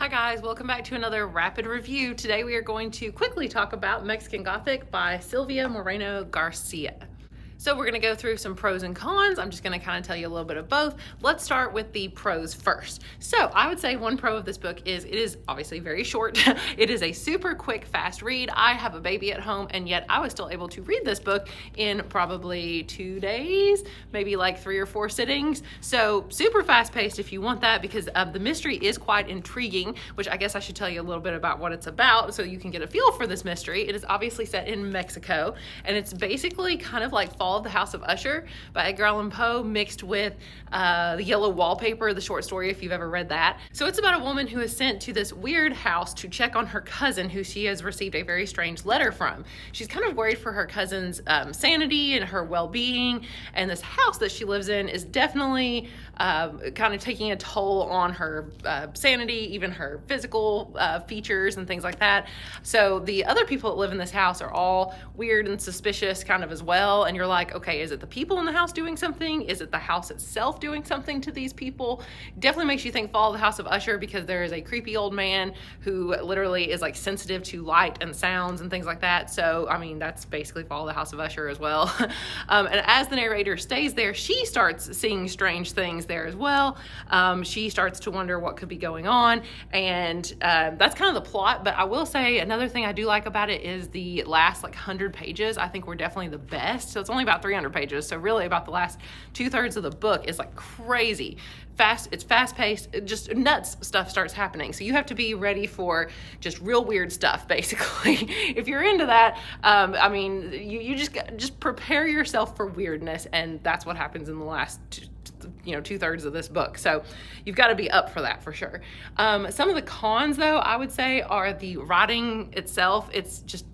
Hi guys, welcome back to another rapid review. Today we are going to quickly talk about Mexican Gothic by Silvia Moreno-Garcia. So we're going to go through some pros and cons. I'm just going to kind of tell you a little bit of both. Let's start with the pros first. So I would say one pro of this book is it is obviously very short. It is a super quick, fast read. I have a baby at home, and yet I was still able to read this book in probably 2 days, maybe like 3 or 4 sittings. So super fast paced if you want that, because the mystery is quite intriguing, which I guess I should tell you a little bit about what it's about so you can get a feel for this mystery. It is obviously set in Mexico, and it's basically kind of like Fall of the House of Usher by Edgar Allan Poe mixed with The Yellow Wallpaper, the short story, if you've ever read that. So it's about a woman who is sent to this weird house to check on her cousin, who she has received a very strange letter from. She's kind of worried for her cousin's sanity and her well-being, and this house that she lives in is definitely kind of taking a toll on her sanity, even her physical features and things like that. So the other people that live in this house are all weird and suspicious kind of as well, and you're like, okay, is it the people in the house doing something? Is it the house itself doing something to these people? Definitely makes you think Fall of the House of Usher, because there is a creepy old man who literally is like sensitive to light and sounds and things like that. So, I mean, that's basically Fall of the House of Usher as well. And as the narrator stays there, she starts seeing strange things there as well. She starts to wonder what could be going on, and that's kind of the plot. But I will say another thing I do like about it is the last like 100 pages I think were definitely the best. So it's only about 300 pages, so really about the last 2/3 of the book is like crazy fast. It's fast paced, just nuts stuff starts happening, so you have to be ready for just real weird stuff basically. If you're into that, I mean, you just prepare yourself for weirdness, and that's what happens in the last 2/3 of this book. So you've got to be up for that for sure. Some of the cons, though, I would say are the writing itself. It's just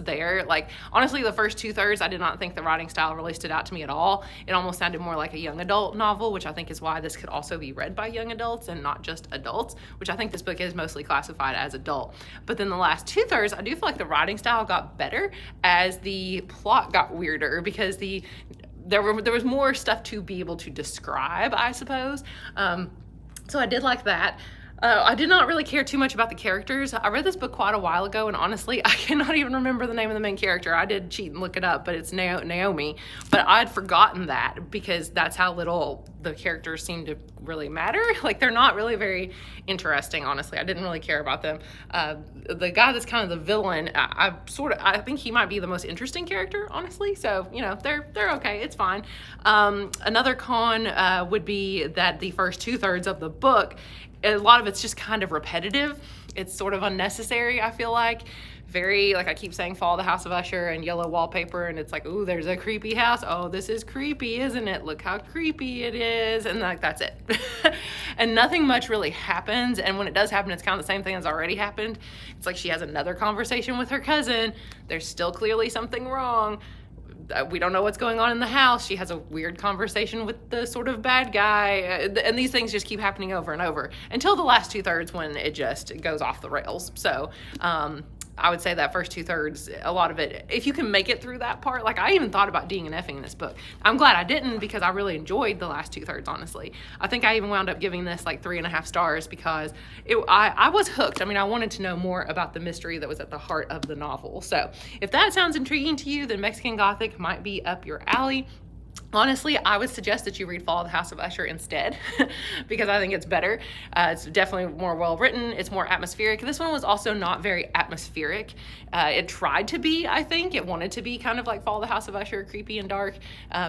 there. Like, honestly, the first 2/3, I did not think the writing style really stood out to me at all. It almost sounded more like a young adult novel, which I think is why this could also be read by young adults and not just adults, which I think this book is mostly classified as adult. But then the last 2/3, I do feel like the writing style got better as the plot got weirder, because there was more stuff to be able to describe, I suppose. So I did like that. I did not really care too much about the characters. I read this book quite a while ago, and honestly, I cannot even remember the name of the main character. I did cheat and look it up, but it's Naomi. But I'd forgotten that, because that's how little the characters seem to really matter. Like, they're not really very interesting, honestly. I didn't really care about them. The guy that's kind of the villain, I think he might be the most interesting character, honestly. So, they're okay. It's fine. Another con would be that the first 2/3 of the book, a lot of it's just kind of repetitive. It's sort of unnecessary, I feel like. Very, like I keep saying, Fall of the House of Usher and Yellow Wallpaper, and it's like, ooh, there's a creepy house. Oh, this is creepy, isn't it? Look how creepy it is. And like, that's it. And nothing much really happens. And when it does happen, it's kind of the same thing that's already happened. It's like she has another conversation with her cousin. There's still clearly something wrong. We don't know what's going on in the house. She has a weird conversation with the sort of bad guy. And these things just keep happening over and over until the last 2/3, when it just goes off the rails. So, I would say that first 2/3, a lot of it, if you can make it through that part, like I even thought about DNFing this book. I'm glad I didn't, because I really enjoyed the last 2/3, honestly. I think I even wound up giving this like 3.5 stars, because I was hooked. I mean, I wanted to know more about the mystery that was at the heart of the novel. So if that sounds intriguing to you, then Mexican Gothic might be up your alley. Honestly, I would suggest that you read Fall of the House of Usher instead, because I think it's better. It's definitely more well-written. It's more atmospheric. This one was also not very atmospheric. It tried to be, I think. It wanted to be kind of like Fall of the House of Usher, creepy and dark,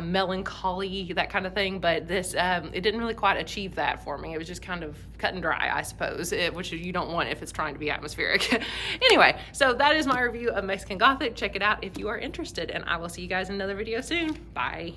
melancholy, that kind of thing. But this, it didn't really quite achieve that for me. It was just kind of cut and dry, I suppose, which you don't want if it's trying to be atmospheric. Anyway, so that is my review of Mexican Gothic. Check it out if you are interested, and I will see you guys in another video soon. Bye.